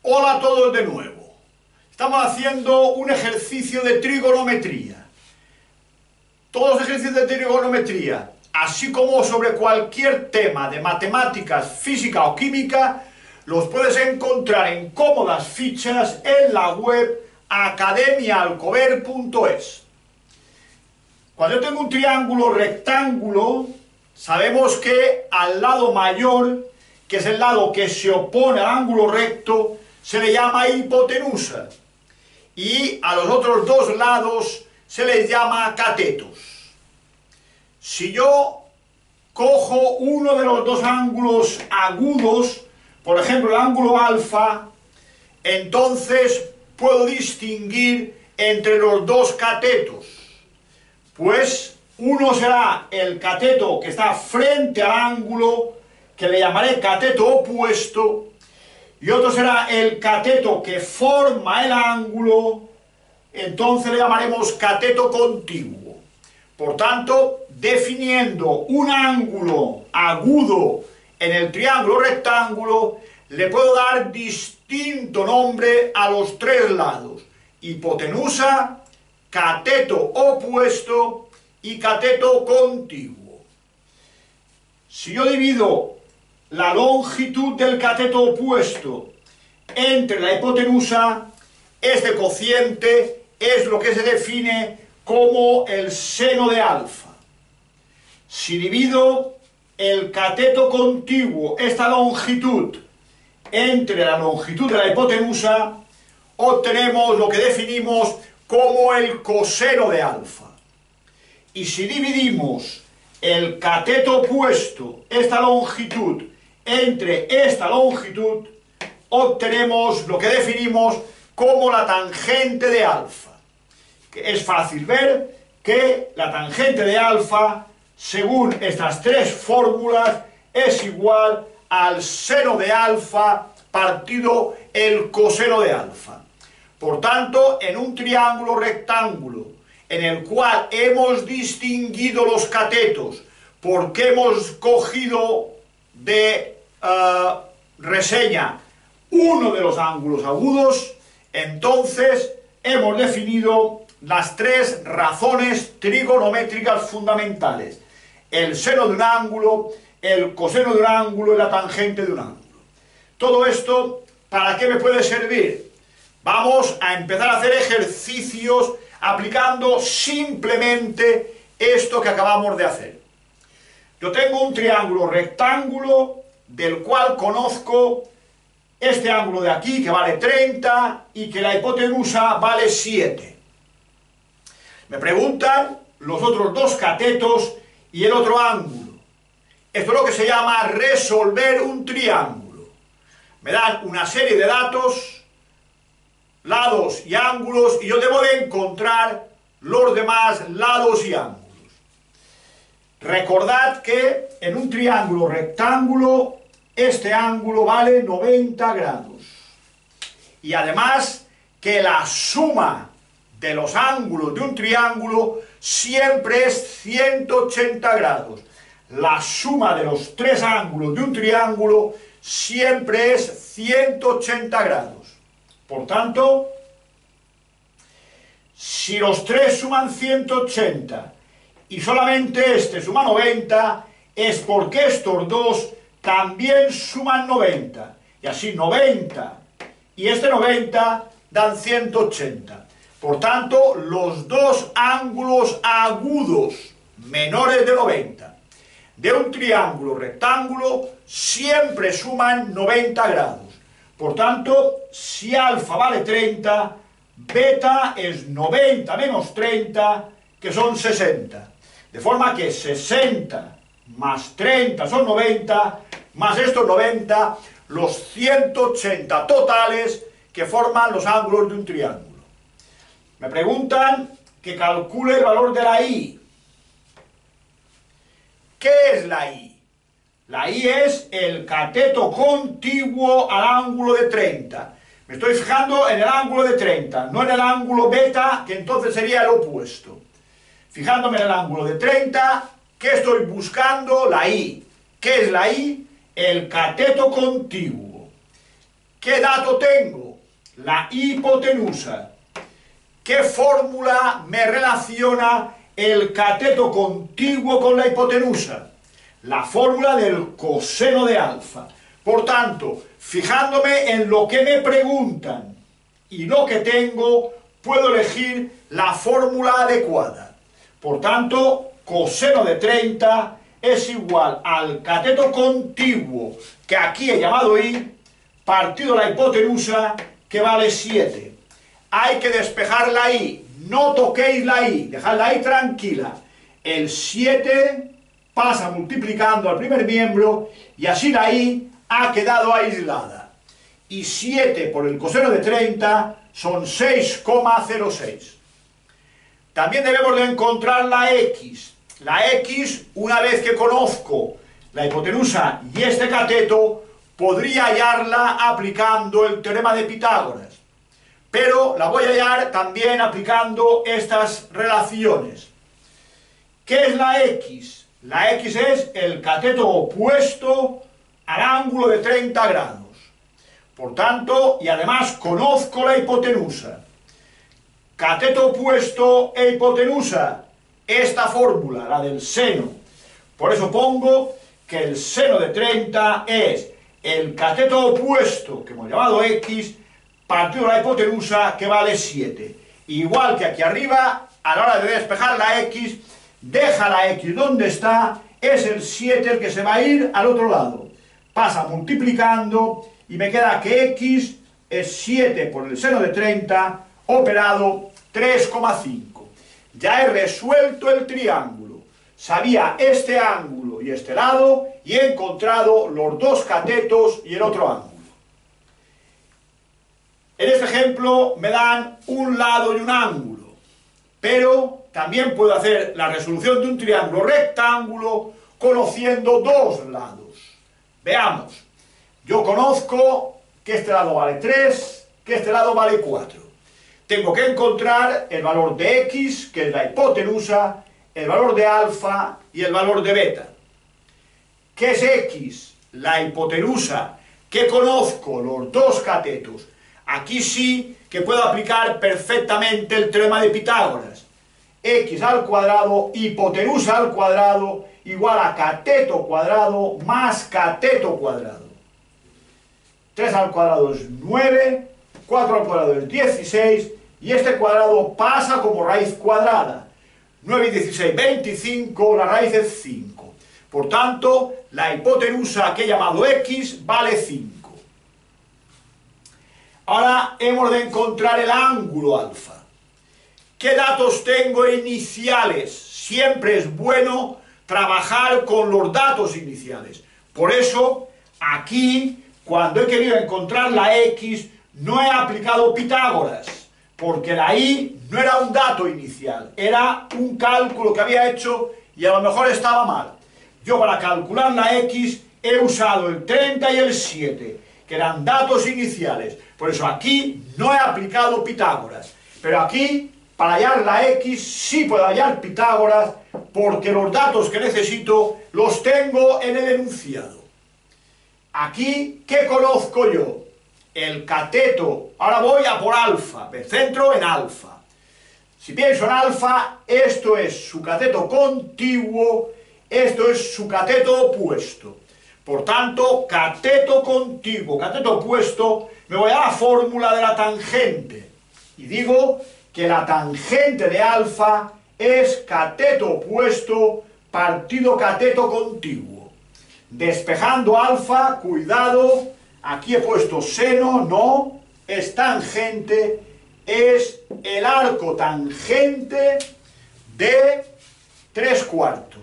Hola a todos de nuevo. Estamos haciendo un ejercicio de trigonometría. Todos los ejercicios de trigonometría, así como sobre cualquier tema de matemáticas, física o química, los puedes encontrar en cómodas fichas en la web academiaalcover.es. Cuando yo tengo un triángulo rectángulo, sabemos que al lado mayor, que es el lado que se opone al ángulo recto, se le llama hipotenusa, y a los otros dos lados se les llama catetos. Si yo cojo uno de los dos ángulos agudos, por ejemplo el ángulo alfa, entonces puedo distinguir entre los dos catetos. Pues uno será el cateto que está frente al ángulo, que le llamaré cateto opuesto, y otro será el cateto que forma el ángulo, entonces le llamaremos cateto contiguo. Por tanto, definiendo un ángulo agudo en el triángulo rectángulo, le puedo dar distinto nombre a los tres lados: hipotenusa, cateto opuesto y cateto contiguo. Si yo divido la longitud del cateto opuesto entre la hipotenusa, este cociente es lo que se define como el seno de alfa. Si divido el cateto contiguo, esta longitud, entre la longitud de la hipotenusa, obtenemos lo que definimos como el coseno de alfa. Y si dividimos el cateto opuesto, esta longitud, entre esta longitud, obtenemos lo que definimos como la tangente de alfa. Que es fácil ver que la tangente de alfa, según estas tres fórmulas, es igual al seno de alfa partido el coseno de alfa. Por tanto, en un triángulo rectángulo en el cual hemos distinguido los catetos porque hemos cogido de reseña uno de los ángulos agudos, entonces hemos definido las tres razones trigonométricas fundamentales: el seno de un ángulo, el coseno de un ángulo y la tangente de un ángulo. Todo esto, ¿para qué me puede servir? Vamos a empezar a hacer ejercicios aplicando simplemente esto que acabamos de hacer. Yo tengo un triángulo rectángulo del cual conozco este ángulo de aquí, que vale 30, y que la hipotenusa vale 7. Me preguntan los otros dos catetos y el otro ángulo. Esto es lo que se llama resolver un triángulo. Me dan una serie de datos, lados y ángulos, y yo debo de encontrar los demás lados y ángulos. Recordad que en un triángulo rectángulo este ángulo vale 90 grados. Y además que la suma de los ángulos de un triángulo siempre es 180 grados. La suma de los tres ángulos de un triángulo siempre es 180 grados. Por tanto, si los tres suman 180 y solamente este suma 90, es porque estos dos también suman 90. Y así 90 y este 90 dan 180. Por tanto, los dos ángulos agudos menores de 90 de un triángulo rectángulo siempre suman 90 grados. Por tanto, si alfa vale 30, beta es 90 menos 30, que son 60. De forma que 60 más 30 son 90, más estos 90, los 180 totales que forman los ángulos de un triángulo. Me preguntan que calcule el valor de la I. ¿Qué es la I? La I es el cateto contiguo al ángulo de 30. Me estoy fijando en el ángulo de 30, no en el ángulo beta, que entonces sería el opuesto. Fijándome en el ángulo de 30, ¿qué estoy buscando? La I. ¿Qué es la I? El cateto contiguo. ¿Qué dato tengo? La hipotenusa. ¿Qué fórmula me relaciona el cateto contiguo con la hipotenusa? La fórmula del coseno de alfa. Por tanto, fijándome en lo que me preguntan y lo que tengo, puedo elegir la fórmula adecuada. Por tanto, coseno de 30 es igual al cateto contiguo, que aquí he llamado I, partido la hipotenusa, que vale 7. Hay que despejar la I, no toquéis la I, dejad la I tranquila. El 7 pasa multiplicando al primer miembro y así la I ha quedado aislada. Y 7 por el coseno de 30 son 6,06. También debemos de encontrar la X. La X, una vez que conozco la hipotenusa y este cateto, podría hallarla aplicando el teorema de Pitágoras. Pero la voy a hallar también aplicando estas relaciones. ¿Qué es la X? La X es el cateto opuesto al ángulo de 30 grados. Por tanto, y además conozco la hipotenusa. Cateto opuesto e hipotenusa. Esta fórmula, la del seno. Por eso pongo que el seno de 30 es el cateto opuesto, que hemos llamado X, partido de la hipotenusa, que vale 7. Igual que aquí arriba, a la hora de despejar la X, deja la X donde está, es el 7 el que se va a ir al otro lado. Pasa multiplicando y me queda que X es 7 por el seno de 30, operado 3,5. Ya he resuelto el triángulo. Sabía este ángulo y este lado y he encontrado los dos catetos y el otro ángulo. En este ejemplo me dan un lado y un ángulo, pero también puedo hacer la resolución de un triángulo rectángulo conociendo dos lados. Veamos. Yo conozco que este lado vale 3, que este lado vale 4. Tengo que encontrar el valor de X, que es la hipotenusa, el valor de alfa y el valor de beta. ¿Qué es X? La hipotenusa, que conozco los dos catetos. Aquí sí que puedo aplicar perfectamente el teorema de Pitágoras. X al cuadrado, hipotenusa al cuadrado, igual a cateto cuadrado más cateto cuadrado. 3 al cuadrado es 9, 4 al cuadrado es 16, y este cuadrado pasa como raíz cuadrada. 9 y 16, 25, la raíz es 5. Por tanto, la hipotenusa que he llamado X vale 5. Ahora hemos de encontrar el ángulo alfa. ¿Qué datos tengo iniciales? Siempre es bueno trabajar con los datos iniciales. Por eso, aquí, cuando he querido encontrar la X, no he aplicado Pitágoras, porque la Y no era un dato inicial, era un cálculo que había hecho y a lo mejor estaba mal. Yo para calcular la X he usado el 30 y el 7, que eran datos iniciales. Por eso aquí no he aplicado Pitágoras. Pero aquí, para hallar la X, sí puedo hallar Pitágoras, porque los datos que necesito los tengo en el enunciado. Aquí, ¿qué conozco yo? El cateto. Ahora voy a por alfa, me centro en alfa. Si pienso en alfa, esto es su cateto contiguo, esto es su cateto opuesto. Por tanto, cateto contiguo, cateto opuesto, me voy a la fórmula de la tangente. Y digo que la tangente de alfa es cateto opuesto partido cateto contiguo. Despejando alfa, cuidado, aquí he puesto seno, no, es tangente, es el arco tangente de 3/4.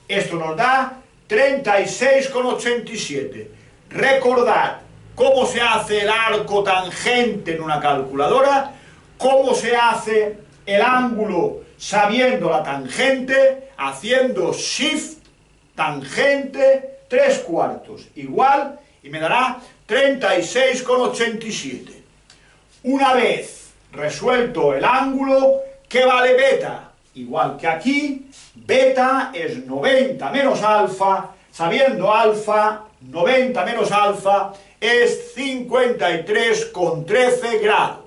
Esto nos da 36,87. Recordad cómo se hace el arco tangente en una calculadora, cómo se hace el ángulo sabiendo la tangente, haciendo shift, tangente, 3/4, igual, y me dará 36,87. Una vez resuelto el ángulo, ¿qué vale beta? Igual que aquí, beta es 90 menos alfa, sabiendo alfa, 90 menos alfa es 53,13 grados.